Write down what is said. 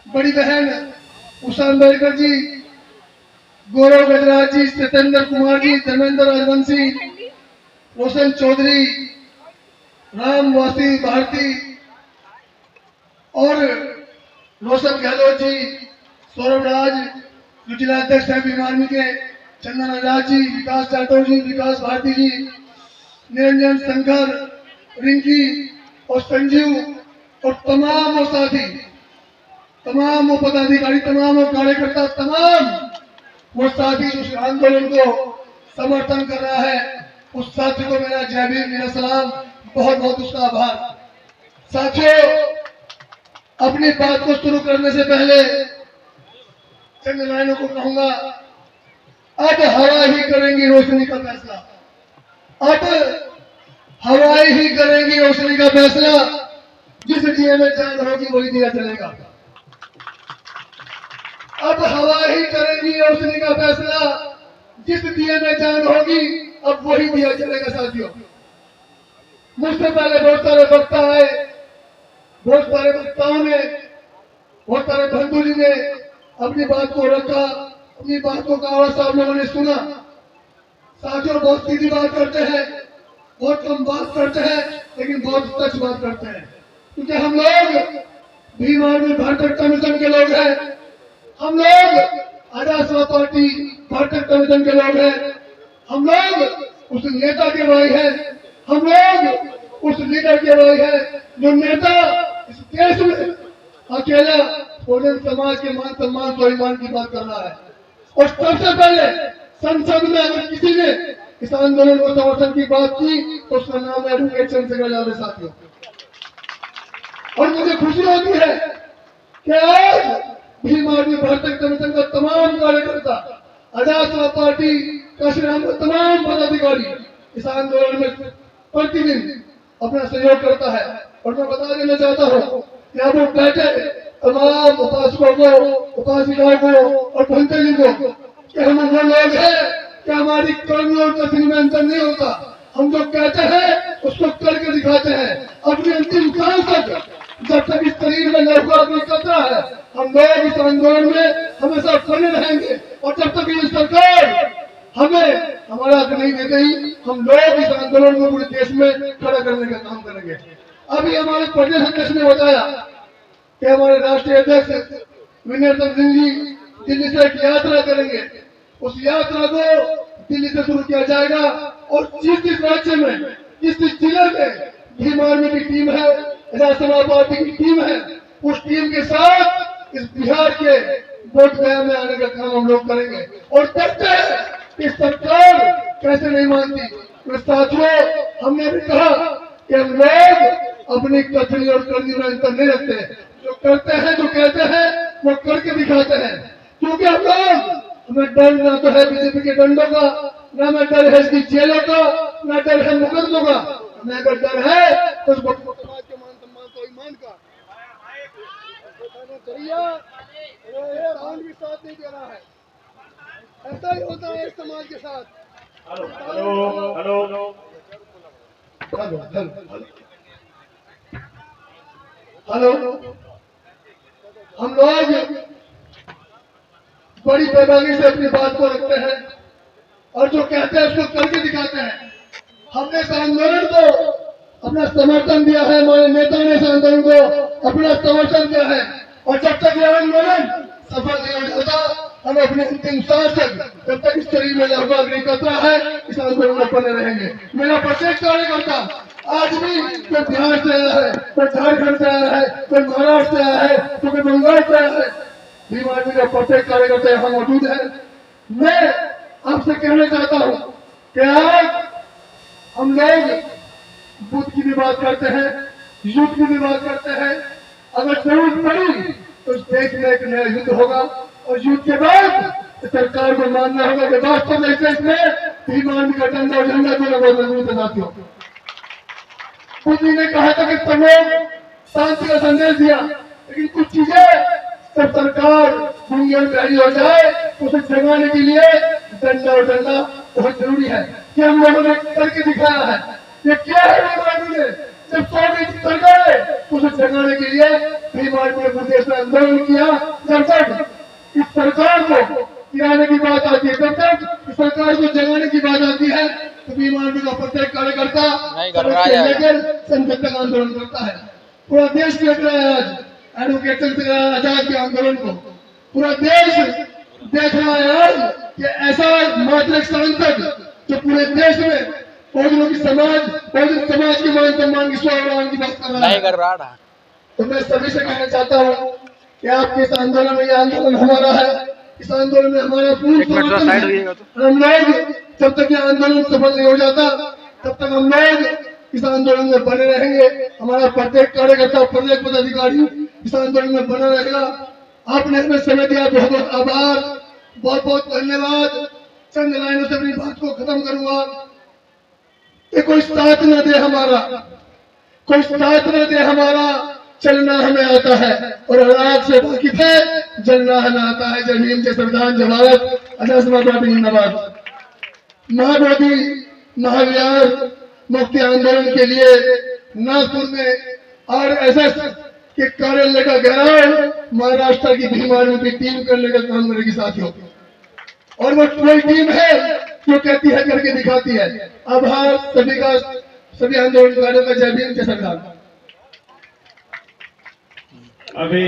बड़ी बहन उषा अम्बेडकर जी, गौरव गजराज जी, सत्येंद्र कुमार जी, धर्मेंद्र राजवंशी, रोशन चौधरी, रामवासी भारती और रोशन गहलोत जी, सौरभ राज जो जिलाध्यक्ष है भीम आर्मी के, चंदन आजाद जी, विकास जाटव जी, विकास भारती जी, निरंजन शंकर, रिंकी और संजीव और तमाम वो साथी, तमाम वो पदाधिकारी, तमाम वो कार्यकर्ता, तमाम वो साथी जो इस आंदोलन को समर्थन कर रहा है, उस साथी को मेरा जय भीम, मेरा सलाम, बहुत बहुत उसका आभार। साथियों, अपनी बात को शुरू करने से पहले चंद लाइनों को कहूंगा। अब हवा ही करेंगी रोशनी का फैसला, अब हवाएं ही करेंगी रोशनी का फैसला, जिस दिए में चांद होगी वही दिया चलेगा। अब हवा ही करेंगी रोशनी का फैसला, जिस दिए में चांद होगी अब वही दिया चलेगा। साथियों, मुझसे पहले बहुत सारे वक्ता आए, बहुत सारे वक्ताओं ने, बहुत सारे बंधु जी ने अपनी बात को रखा, अपनी बातों का आवाज आप लोगों ने सुना। साथियों, बहुत सीधी बात करते हैं, बहुत कम बात करते हैं, लेकिन बहुत सच बात करते हैं, क्योंकि हम लोग भीम आर्मी भारतीय कमीशन के लोग हैं, हम लोग आजाद समाज पार्टी भारतीय कमीशन के लोग हैं, हम लोग उस नेता के भाई हैं, हम लोग उस लीडर के भाई हैं जो नेता इस देश में अकेला बहुजन समाज के मान सम्मान स्वाभिमान की बात कर रहा है। और सबसे पहले संसद में अगर किसी ने इस आंदोलन को समर्थन की बात की तो उसका नाम है एडवोकेट चंद्रशेखर यादव। साथियों, और मुझे खुशी होती है कि आज भीम आर्मी भारतीय कमीशन का तमाम कार्यकर्ता, आजाद समाज पार्टी का श्रीराम का तमाम पदाधिकारी इस आंदोलन में प्रतिदिन अपना सहयोग करता है। और मैं बता देना चाहता हूँ कि अब वो बैठे तमाम उपासकों को, उपासिकाओं को और भंते जी को कि हम वो लोग हैं कि हमारी कर्मी और कसरी में अंतर नहीं होता, हम जो कहते हैं उसको करके दिखाते हैं। अपनी अंतिम सांस तक जब तक इस शरीर में लहू आदमी कतरा है, हम लोग इस आंदोलन में हमेशा बने रहेंगे। और जब तक ये सरकार हमें हमारा हक नहीं दे गई, हम लोग इस आंदोलन को पूरे देश में खड़ा करने का काम करेंगे। अभी हमारे प्रदेश अध्यक्ष ने बताया कि हमारे राष्ट्रीय अध्यक्ष विनय सिंह जी दिल्ली से एक यात्रा करेंगे, उस यात्रा को दिल्ली से शुरू किया जाएगा और जिस राज्य में, जिस जिले में भीम आर्मी की टीम है, आजाद समाज पार्टी की टीम है, उस टीम के साथ इस बिहार के बोधगया में आने का काम हम लोग करेंगे। और देखते हैं कि सरकार कैसे नहीं मानती। तो साथियों, हमने भी कहा कि हम लोग अपनी कथनी और करनी में अंतर नहीं रखते, जो करते हैं, जो कहते हैं वो करके दिखाते हैं। क्योंकि हम लोग, हमें डर ना तो है बीजेपी के डंडों का, ना हमें डर है इसकी जेलों का, ना डर है मुकदमों का, हमें अगर डर है तो समाज के मान सम्मान स्वाभिमान का। भी साथ नहीं दे रहा है, ऐसा ही होता है इस समाज के साथ। हेलो, हम लोग बड़ी बेबाकी से अपनी बात को रखते हैं और जो कहते हैं उसको करके दिखाते हैं। हमने इस आंदोलन को अपना समर्थन दिया है, हमारे नेता ने इस आंदोलन को अपना समर्थन दिया है। और जब तक यह आंदोलन सफल नहीं हो जाता, हम अपने अंतिम सांस तक, जब तक इस शरीर में लहू नहीं कतरा है, इस आंदोलन में बने रहेंगे। मेरा प्रत्येक कार्यकर्ता आज भी कोई बिहार से आया है, कोई झारखंड से आया है, कोई महाराष्ट्र से आया है, तो कोई बंगाल से आया है, भीम आर्मी का प्रत्येक कार्यकर्ता यहाँ मौजूद है। मैं आपसे कहना चाहता हूँ कि आज हम लोग बुद्ध की भी बात करते हैं, युद्ध की भी बात करते हैं। अगर जरूरत पड़ी तो इस देश में एक नया युद्ध होगा और युद्ध के बाद सरकार को मानना होगा कि वास्तव में इस देश में भीम आर्मी का डंडा और झंडा जो है बहुत मजबूत है। साथियों, बुद्ध जी ने कहा था कि सब लोग शांति का संदेश दिया, लेकिन कुछ चीजें जब सरकार गूंगी और बहरी हो जाए तो उसे जगाने के लिए डंडा और डंडा बहुत जरूरी है। कि हम लोगों ने करके दिखाया है। ये क्या है भीम आर्मी ने, जब 100 सरकारें उसे जगाने के लिए भीम आर्मी ने पूरे देश में आंदोलन किया। जब तक इस सरकार को गिराने की बात आती है, जब तक इस सरकार को जगाने की बात आती है, तो भीम आर्मी का प्रत्येक कार्यकर्ता लेकर संसद तक आंदोलन करता है। पूरा देश देख रहा है आज एडवोकेट चंद्रशेखर आजाद के आंदोलन को। पूरा देश देख रहा है आज कि ऐसा मात्र सांसद जो पूरे देश में बहुजनों की बहुजन समाज के मान सम्मान की स्वाभिमान की बात कर रहा है। तो मैं सभी से कहना चाहता हूँ कि आपके इस आंदोलन में, ये आंदोलन हमारा है, इस आंदोलन में हमारा पूर्ण समर्थन है। हम लोग जब तक ये आंदोलन सफल नहीं हो जाता तब तक हम लोग इस आंदोलन में बने रहेंगे। हमारा प्रत्येक कार्यकर्ता, प्रत्येक पदाधिकारी इस आंदोलन में बना रहेगा। आपने हमें समय दिया, बहुत बहुत आभार, बहुत बहुत धन्यवाद। चंद लाइनों से अपनी बात को खत्म करूंगा कि कोई साथ न दे हमारा, कोई साथ न दे हमारा, चलना हमें आता है और हालात से वाकिफ है, जलना हमें आता है। जय भीम, जय संविधान, जय भारत, अजय समाजवादी जिंदाबाद। महाबोधि महाविहार मुक्ति आंदोलन के लिए नागपुर में आरएसएस के कार्यालय का घेराव महाराष्ट्र की भीम आर्मी की टीम करने का काम करेगी साथियों। और वो कोई टीम है जो कहती है करके दिखाती है। आभार सभी का, सभी आंदोलनकारियों का। जय भीम, जय संविधान। अभी